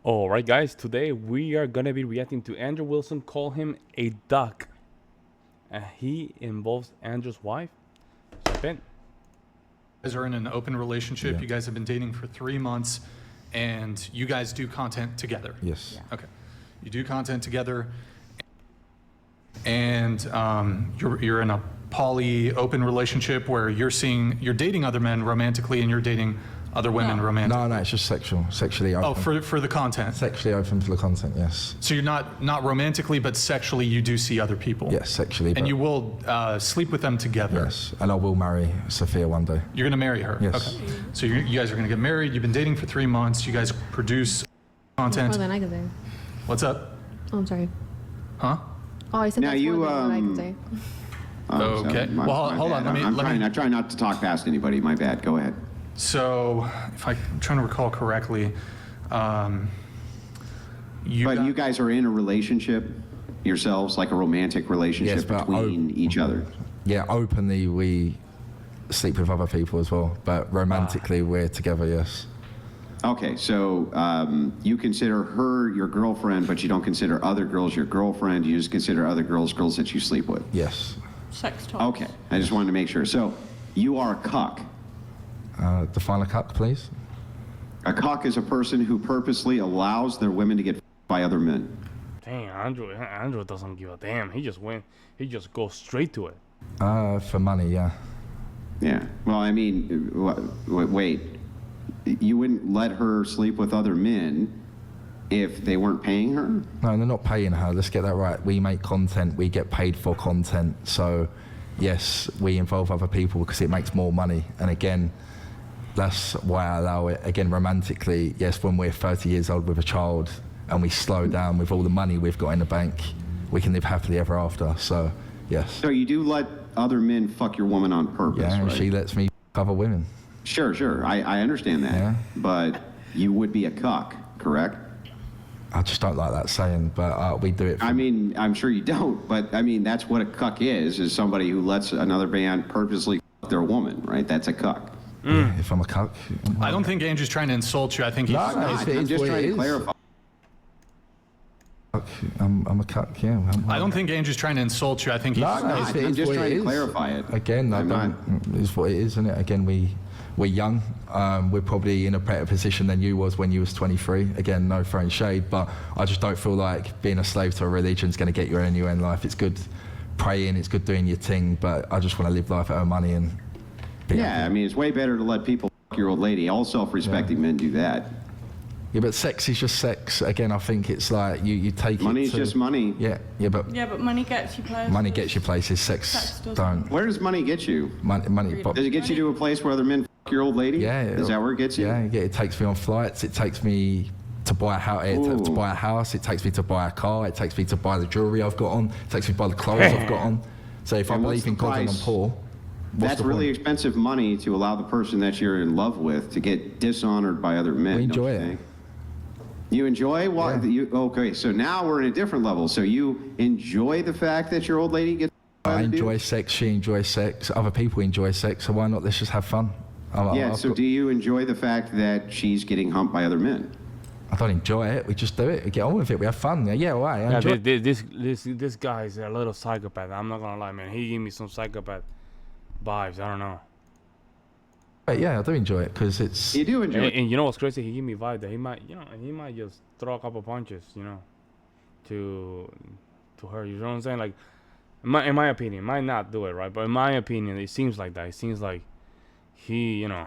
All right, guys. Today we are gonna be reacting to Andrew Wilson call him a duck. He involves Andrew's wife. Ben. You guys are in an open relationship. Yeah. You guys have been dating for 3 months, and you guys do content together. Yes. Yeah. Okay. You do content together, and you're in a poly open relationship where you're dating other men romantically, and you're dating other women romantically. No, it's just sexually open. Oh, for the content. Sexually open for the content, yes. So you're not romantically, but sexually you do see other people. Yes, sexually. And you will sleep with them together. Yes, and I will marry Sophia one day. You're gonna marry her. Yes. Okay. So you guys are gonna get married. You've been dating for 3 months. You guys produce content. More than I could say. What's up? Oh, I'm sorry. Huh? Oh, I said Now that's you, more than what I could say. Okay. My Well, hold on. I try not to talk past anybody. My bad. Go ahead. So, if I'm trying to recall correctly, You guys are in a relationship yourselves, like a romantic relationship Yes, but between each other. Yeah, openly we sleep with other people as well, but romantically we're together, yes. Okay, so you consider her your girlfriend, but you don't consider other girls your girlfriend. You just consider other girls that you sleep with. Yes. Sex talk. Okay, I just wanted to make sure. So you are a cuck. Define a cuck, please. A cuck is a person who purposely allows their women to get by other men. Dang, Andrew doesn't give a damn. He just goes straight to it. For money, yeah. Yeah. Well, I mean, wait. You wouldn't let her sleep with other men if they weren't paying her? No, they're not paying her. Let's get that right. We make content. We get paid for content. So, yes, we involve other people because it makes more money. And again, that's why I allow it. Again, romantically, yes, when we're 30 years old with a child and we slow down with all the money we've got in the bank, we can live happily ever after. So, yes. So you do let other men fuck your woman on purpose, Yeah, and right? she lets me other women. Sure. I understand that. Yeah. But you would be a cuck, correct? I just don't like that saying, but we do it. I mean, I'm sure you don't, but I mean, that's what a cuck is somebody who lets another man purposely fuck their woman, right? That's a cuck. Yeah, if I'm a cuck. I don't think Andrew's trying to insult you. I think he's. No, I'm it's just what it trying to is. clarify. I'm a cuck, yeah. I don't think Andrew's trying to insult you. I think he's. No, I'm just what trying it to is. clarify it. Again, it's what it is, isn't it? Again, we're young. We're probably in a better position than you was when you was 23. Again, no throwing shade, but I just don't feel like being a slave to a religion is going to get you anywhere in life. It's good praying, it's good doing your thing, but I just want to live life at earn money and be Yeah, happy. I mean, it's way better to let people fuck your old lady. All self-respecting men do that. Yeah, but sex is just sex. Again, I think it's like you take Money's it to, just money. Yeah, but Yeah, but money gets you places. money gets you places. Sex doesn't. don't. Where does money get you? Money. But, Does it get you to a place where other men fuck your old lady? yeah. Is that where it gets you? Yeah, it takes me on flights. It takes me to buy a house. To buy a house. It takes me to buy a car. It takes me to buy the jewelry I've got on. It takes me to buy the clothes I've got on. So if I And what's believe in the God and I'm price? poor, what's That's the really point? expensive money to allow the person that you're in love with to get dishonored by other men. We don't enjoy you it. think? You enjoy what? Yeah. Okay, so now we're in a different level. So you enjoy the fact that your old lady gets. I enjoy sex. She enjoys sex. Other people enjoy sex. So why not? Let's just have fun. Do you enjoy the fact that she's getting humped by other men? I don't enjoy it. We just do it. We get on with it. We have fun. Yeah, all right. I enjoy it. This guy is a little psychopath. I'm not gonna lie, man. He gave me some psychopath vibes. I don't know. But yeah, I do enjoy it because it's. You do enjoy it. And you know what's crazy? He gave me vibe that he might just throw a couple punches, to her. You know what I'm saying? Like, in my opinion, might not do it right, but in my opinion, it seems like that. It seems like he, to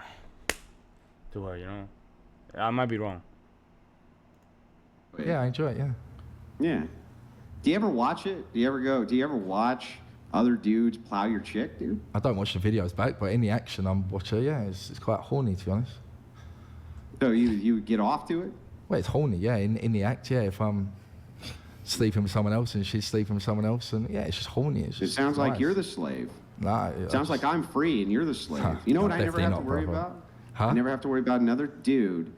her. I might be wrong. Yeah, I enjoy it. Yeah. Yeah. Do you ever watch it? Do you ever watch other dudes plow your chick, dude? I don't watch the videos back, but in the action, I'm watching. Yeah, it's quite horny to be honest. So you get off to it? Well, it's horny. Yeah, in the act. Yeah, if I'm sleeping with someone else and she's sleeping with someone else, and yeah, it's just horny. It's It just, sounds it's like nice. you're the slave. Nah, It sounds like I'm free and you're the slave. You know what I never Definitely have not, to worry brother. about? Huh? I never have to worry about another dude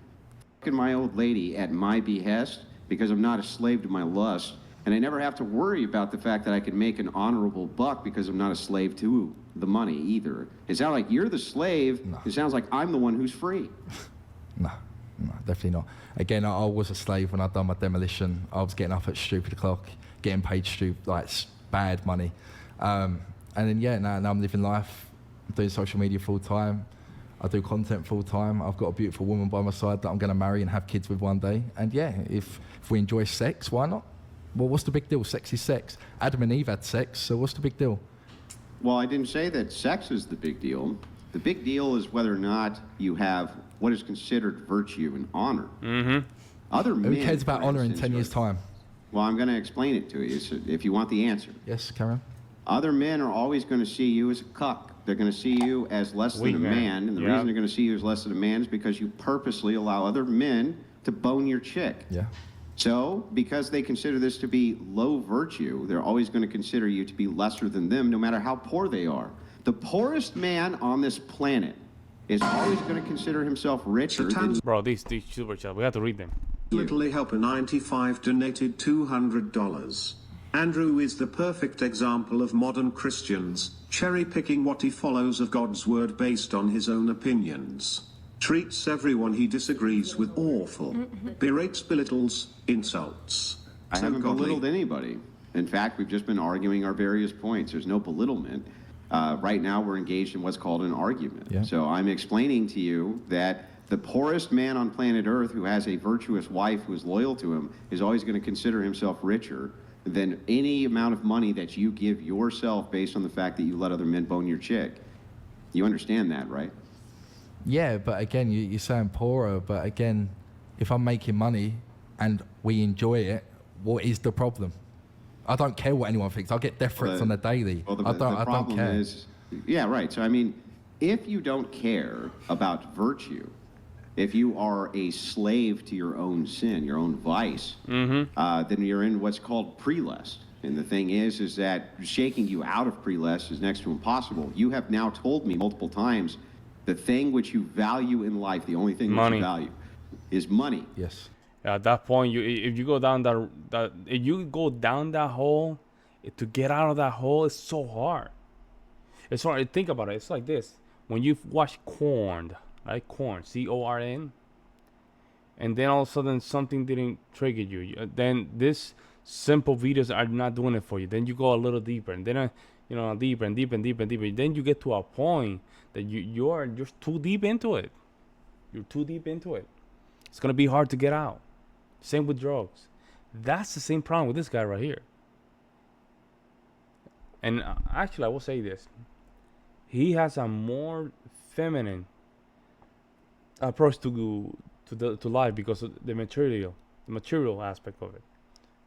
fucking my old lady at my behest because I'm not a slave to my lust. And I never have to worry about the fact that I can make an honorable buck because I'm not a slave to the money either. It sounds like you're the slave. No. It sounds like I'm the one who's free. Nah. No, definitely not. Again, I was a slave when I'd done my demolition. I was getting up at stupid o'clock, getting paid bad money. And then, now I'm living life. I'm doing social media full time. I do content full time. I've got a beautiful woman by my side that I'm going to marry and have kids with one day. And if we enjoy sex, why not? Well, what's the big deal? Sex is sex. Adam and Eve had sex, so what's the big deal? Well, I didn't say that sex is the big deal. The big deal is whether or not you have what is considered virtue and honor. Mm-hmm. Other men, Who cares about for honor in instance, 10 years' time? Well, I'm going to explain it to you if you want the answer. Yes, Karen? Other men are always going to see you as a cuck. They're going to see you as less Weak than a man. And the Yeah. reason they're going to see you as less than a man is because you purposely allow other men to bone your chick. Yeah. So, because they consider this to be low virtue, they're always going to consider you to be lesser than them, no matter how poor they are. The poorest man on this planet is always going to consider himself richer than... Bro, these super chats, we have to read them. Little Helper 95 donated $200. Andrew is the perfect example of modern Christians, cherry-picking what he follows of God's word based on his own opinions. Treats everyone he disagrees with awful. Berates, belittles, insults. I So haven't godly. belittled anybody. In fact, we've just been arguing our various points. There's no belittlement. Right now, we're engaged in what's called an argument. Yeah. So I'm explaining to you that the poorest man on planet Earth who has a virtuous wife who is loyal to him is always going to consider himself richer than any amount of money that you give yourself based on the fact that you let other men bone your chick. You understand that, right? Yeah, but again, you're saying poorer, but again, if I'm making money and we enjoy it, what is the problem? I don't care what anyone thinks. I'll get death threats on the daily. Well, I don't problem care. is, yeah, right. So, I mean, if you don't care about virtue, if you are a slave to your own sin, your own vice, then you're in what's called pre-lust. And the thing is that shaking you out of pre-lust is next to impossible. You have now told me multiple times the thing which you value in life, the only thing which Money. you value, is money. Yes. At that point, if you go down that hole, to get out of that hole is so hard. It's hard. Think about it. It's like this: when you watch Corn, right? Corn, CORN, and then all of a sudden something didn't trigger you. Then this simple videos are not doing it for you. Then you go a little deeper, and then deeper and deeper and deeper and deeper. Then you get to a point that you're just too deep into it. You're too deep into it. It's gonna be hard to get out. Same with drugs. That's the same problem with this guy right here. And actually, I will say this: he has a more feminine approach to life because of the material aspect of it.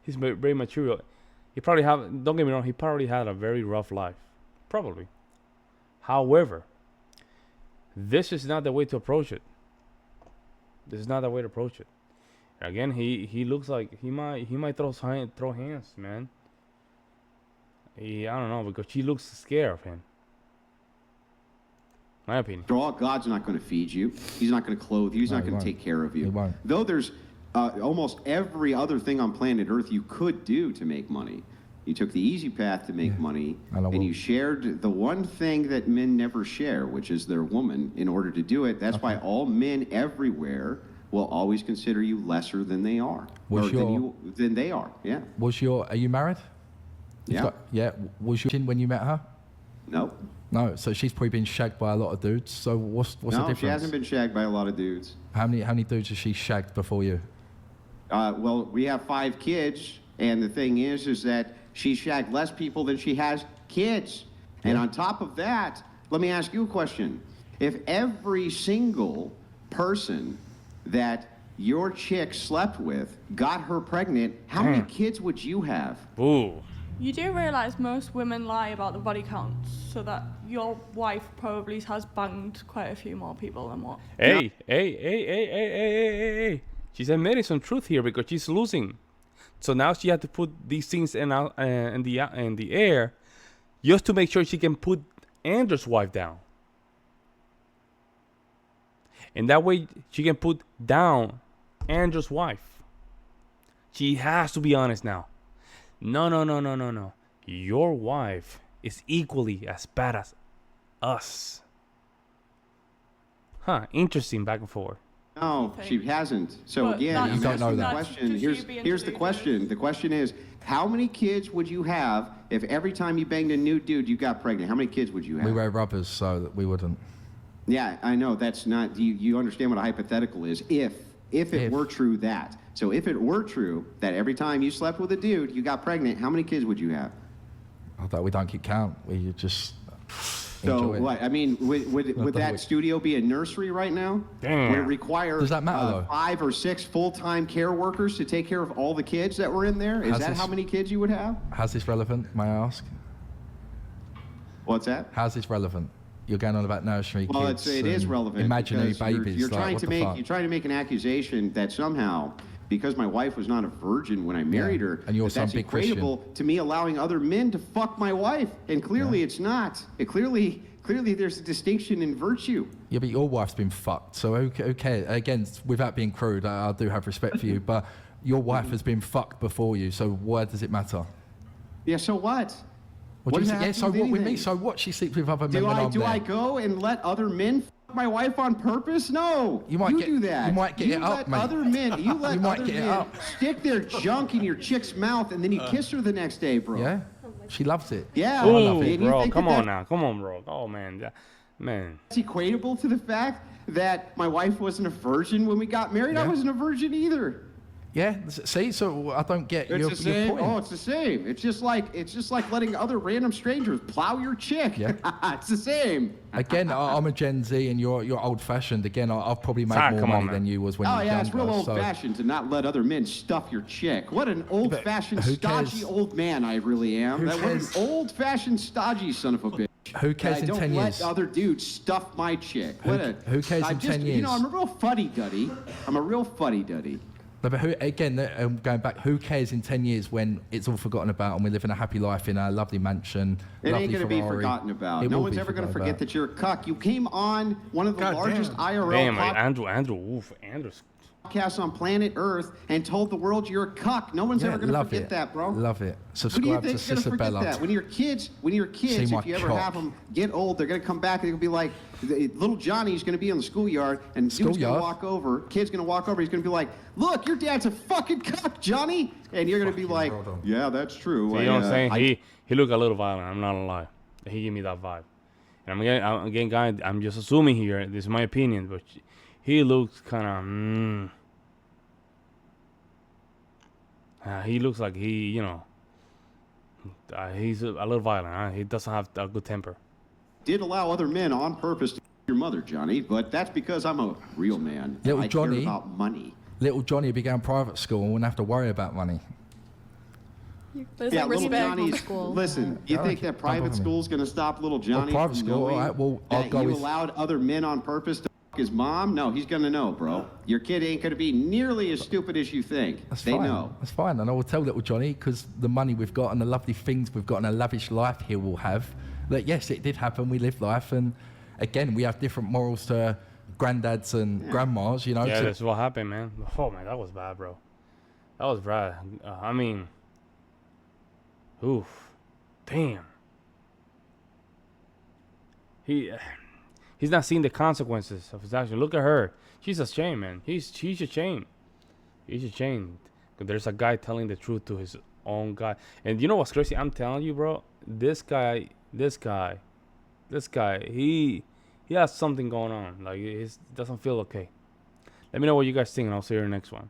He's very material. He probably don't get me wrong, he probably had a very rough life. Probably. However, this is not the way to approach it. This is not the way to approach it. Again, he looks like he might throw hands, man. I don't know, because she looks scared of him. My opinion. After all, God's not going to feed you. He's not going to clothe you. He's No, not he going to won't. take care of you. He won't. Though there's almost every other thing on planet Earth you could do to make money. You took the easy path to make money, And I will. and you shared the one thing that men never share, which is their woman, in order to do it. That's why all men everywhere will always consider you lesser than they are. Was Or than they are, yeah. Are you married? Yeah. Yeah. Was you when you met her? No. No. So she's probably been shagged by a lot of dudes. So what's the No, difference? she hasn't been shagged by a lot of dudes. How many dudes has she shagged before you? Well, we have 5 kids, and the thing is that she shagged less people than she has kids. And on top of that, let me ask you a question. If every single person that your chick slept with got her pregnant, how many kids would you have? Ooh. You do realize most women lie about the body counts, so that your wife probably has banged quite a few more people than what. Hey. She's admitting some truth here because she's losing. So now she had to put these things in the air just to make sure she can put Andrew's wife down. And that way she can put down Andrew's wife. She has to be honest now. No. Your wife is equally as bad as us. Huh, interesting back and forth. No, You she think? hasn't. So But again, that's- I'm You don't asking know the that. question. Just you being Here's the deluded. question. The question is, how many kids would you have if every time you banged a new dude you got pregnant? How many kids would you have? We wear rubbers so that we wouldn't. Yeah, I know that's not. You understand what a hypothetical is? If it were true that. So if it were true that every time you slept with a dude you got pregnant, how many kids would you have? Although we don't keep count. We just So enjoy it. what? I mean, would that studio be a nursery right now? Damn. Would it require Does that matter, though? 5 or 6 full-time care workers to take care of all the kids that were in there? Is Has that this- how many kids you would have? How's this relevant, may I ask? What's that? How's this relevant? You're going on about nursery Well, kids. it is and relevant. Imaginary because you're- babies. You're like, trying what to the make fuck? you're trying to make an accusation that somehow, because my wife was not a virgin when I married her, and you're that's some big Christian. equatable to me allowing other men to fuck my wife. And clearly, it's not. It clearly there's a distinction in virtue. Yeah, but your wife's been fucked, so who cares? Again, without being crude, I do have respect for you, but your wife has been fucked before you, so why does it matter? Yeah. So what? What What do you does say? it Yeah, have to so do with what with me? anything? So what? She sleeps with other men Do when I I'm do there. I go and let other men fuck my wife on purpose? No. You might get- do that. you might get it up, let mate. Other men. You let You might other get it men up. stick their junk in your chick's mouth and then you kiss her the next day, bro. Yeah, she loves it. Yeah. Ooh, And you bro, think come that on now. Come on, bro. Oh, man. Man. That's equatable to the fact that my wife wasn't a virgin when we got married. I Yeah. wasn't a virgin either. Yeah, see, so I don't get It's your the same. point. Oh, it's the same. It's just like letting other random strangers plow your chick. Yeah. It's the same. Again, I'm a Gen Z and you're old-fashioned. Again, I've probably made Ah, more come on, money man. than you was when you Oh were yeah, younger. it's real so- old-fashioned to not let other men stuff your chick. What an old-fashioned, who stodgy cares? old man I really am. Who What an cares? old-fashioned, stodgy son of a bitch. Who cares I in don't 10 let years? other dudes stuff my chick. Who cares in 10 You know, years? I'm a real fuddy-duddy. I'm a real fuddy-duddy. No, but going back, who cares in 10 years when it's all forgotten about and we're living a happy life in a lovely mansion, It lovely ain't going to be Ferrari? forgotten about. It No will one's be ever going to forgotten forget about. that you're a cuck. You came on one of the God largest damn. IRL Damn, like, Andrew's. podcasts on planet Earth and told the world you're a cuck. No one's Yeah, ever going to love forget it. that, bro. Love it. Who do you Subscribe to think's going to Sister forget Bella. that? When your kids, See my if you ever cock. have them get old, they're going to come back and they're going to be like, little Johnny's going to be in the schoolyard and dude's going to Schoolyard? walk over, kid's going to walk over, he's going to be like, look, your dad's a fucking cuck, Johnny. And you're going to be Fucking like, well done. yeah, that's true. See, you know what I'm saying? I- He looked a little violent. I'm not gonna lie. He gave me that vibe. And again, guys, I'm just assuming here. This is my opinion, but he looks kind of. He looks like he's a little violent. He doesn't have a good temper. did allow other men on purpose to your mother, Johnny, but that's because I'm a real man. Little I Johnny- care about money. Little Johnny began private school and wouldn't have to worry about money. There's Yeah, like little respect. Johnny's. school. Listen, you Yeah, think okay, that don't private bother me. school's going to stop little Johnny private from school, knowing all right, well, I'll that go you with- allowed other men on purpose to f his mom? No, he's going to know, bro. Your kid ain't going to be nearly as stupid as you think. That's they fine. know. That's fine. And I will tell little Johnny, because the money we've got and the lovely things we've got and a lavish life he will have, that yes, it did happen. We lived life. And again, we have different morals to granddads and grandmas, you know. Yeah, to- that's what happened, man. Oh man, that was bad, bro. That was bad. I mean, oof, damn. He's not seeing the consequences of his action. Look at her. She's ashamed, man. She's ashamed. He's ashamed. 'Cause there's a guy telling the truth to his own guy. And you know what's crazy? I'm telling you, bro. This guy. He has something going on. Like, it doesn't feel okay. Let me know what you guys think, and I'll see you in the next one.